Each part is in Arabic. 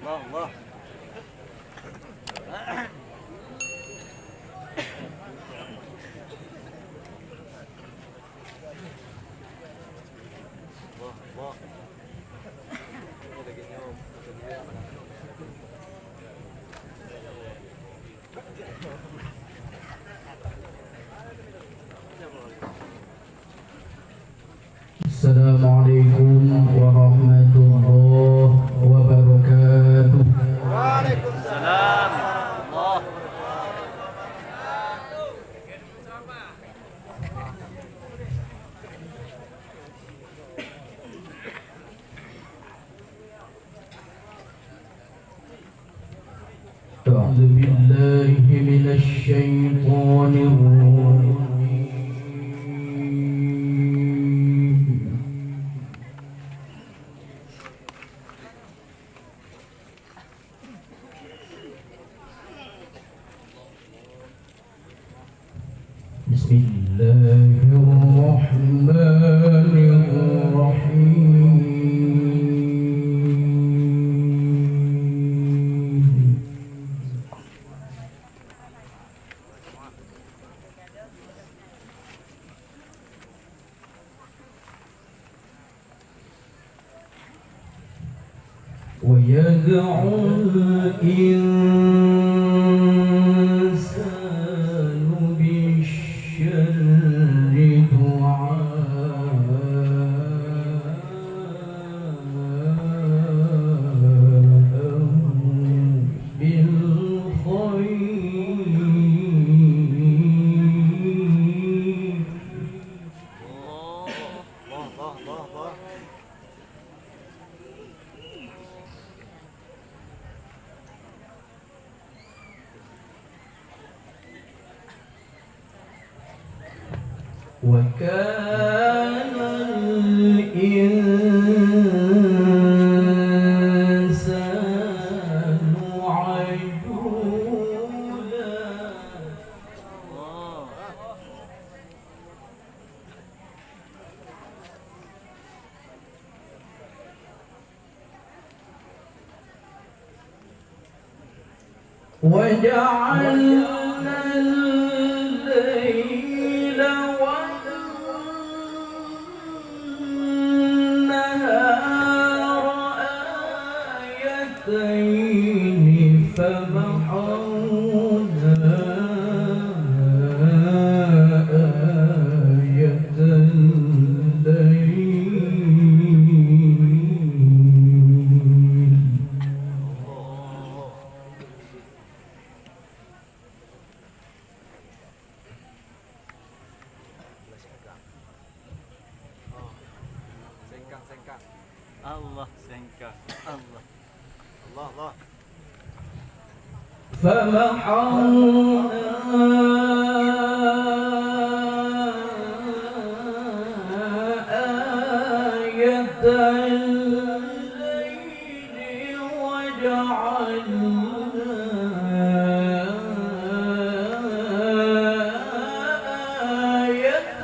Allah. Allah. Ini lagi nyom. Assalamualaikum warahmatullahi wabarakatuh. Waalaikumsalam. Allah. A'udzu billahi minasy syaithanir rajim. Bismillahirrahmanirrahim. ويدعو الإنسان بالشر دعاءه بالخير. Allah. وكان الإنسان عجولا. وجعلنا الليل والنهار آيتين فمحونا آية الليل. Sengkang. Allah sengkang. Allah. فمحونا آية الليل وجعلنا آية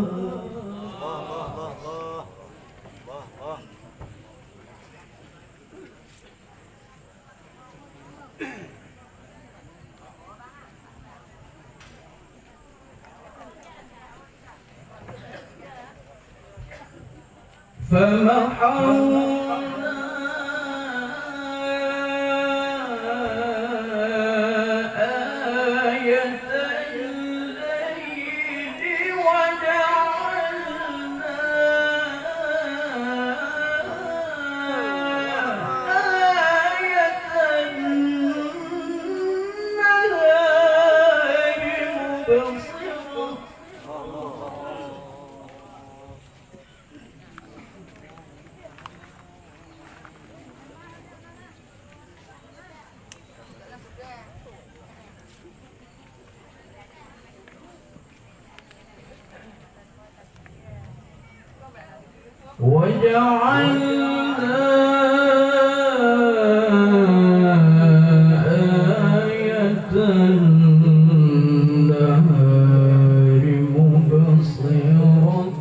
النهار. Allah. فمحونا آية الليل وجعلنا آية النهار مبصرة. وجعلنا آية النهار مبصرة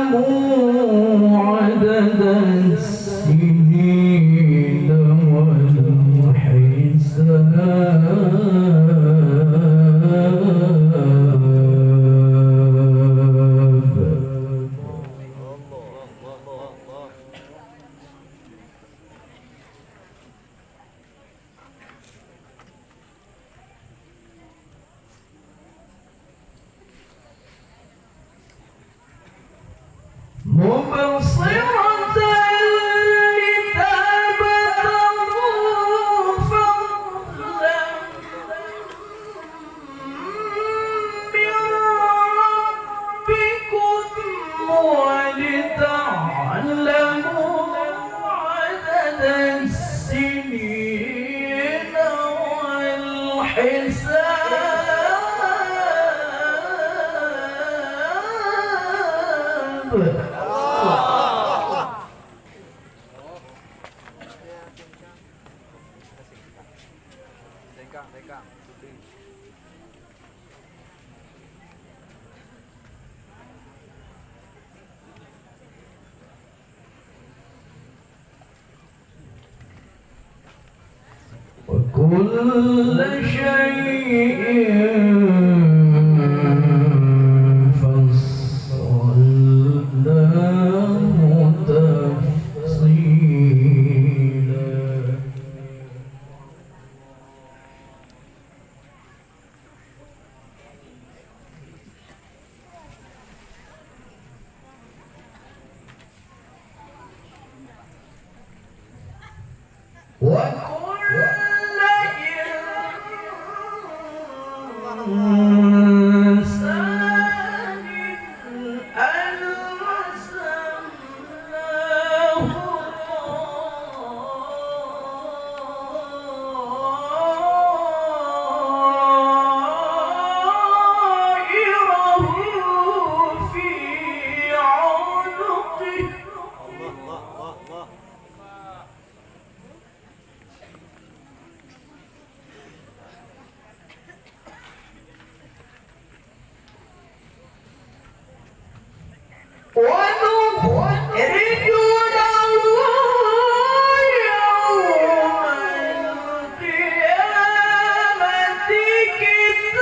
ولتعلموا عدد السنين مبصرة لتبتغوا فضلا من ربكم ولتعلموا عدد السنين والحساب. وكل شيء فصلناه تفصيلا وكل إنسان ألزمناه طائره في عنقه ونخرج له يوم القيامة كتابا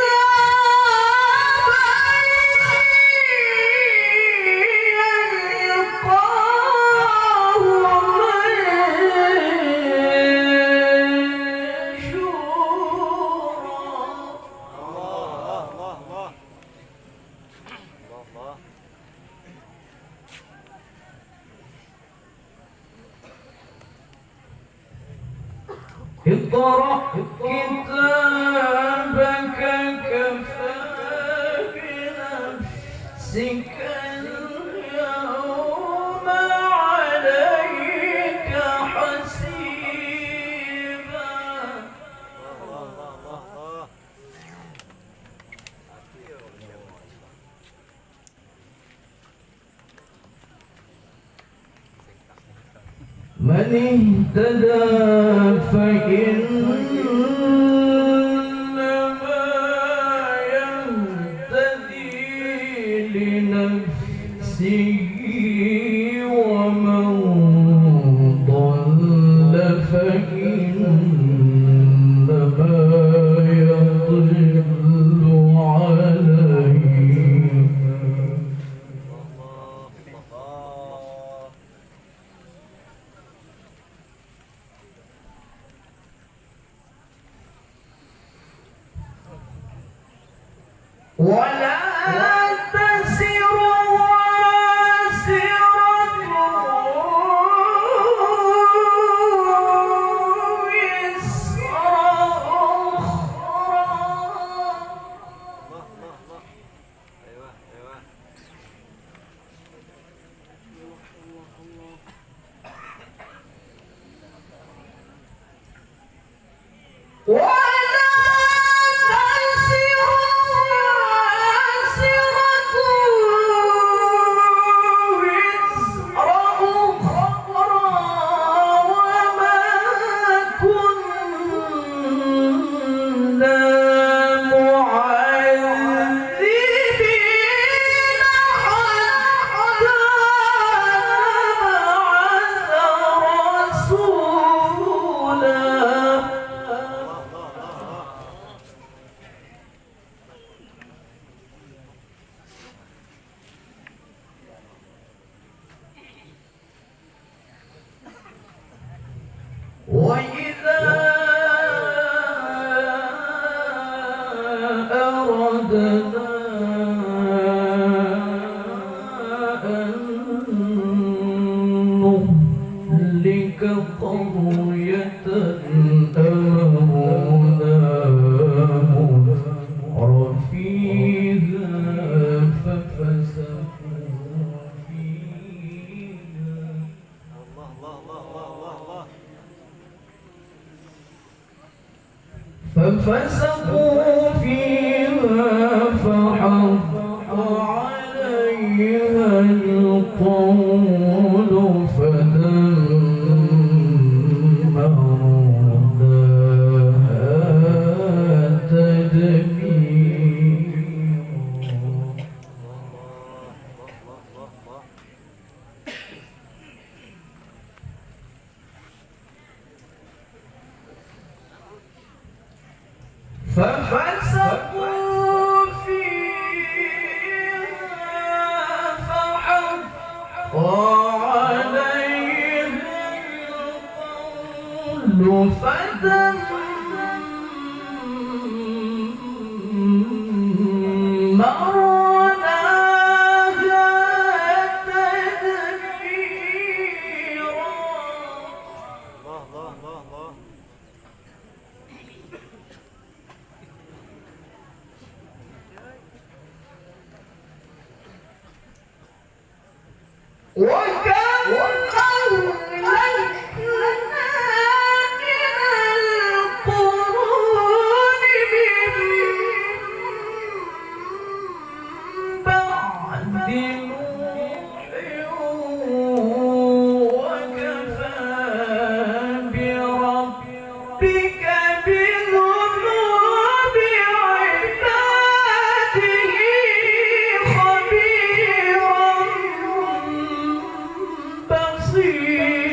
يلقاه منشورا. اقرأ كتابك كفى بنفسك اليوم عليك حسيبا. من اهتدى فإنما يهتدي لنفسه ومن ضل فإنما يضل عليه. ولا تزر وازرة وزر أخرى. ولا تزر وازرة قرية أمرنا متر فيها ففسقوا فيها الله الله الله الله الله ففسقوا فيها فحق عليها القول فدمرناها تدميرا ففسقوا فيها فحق عليها القول فدمرناها تدميرا الله الله الله الله وكم أهلكنا من القرون من بعد نوح وكفى بربك بذنوب عباده خبيرا بصيرا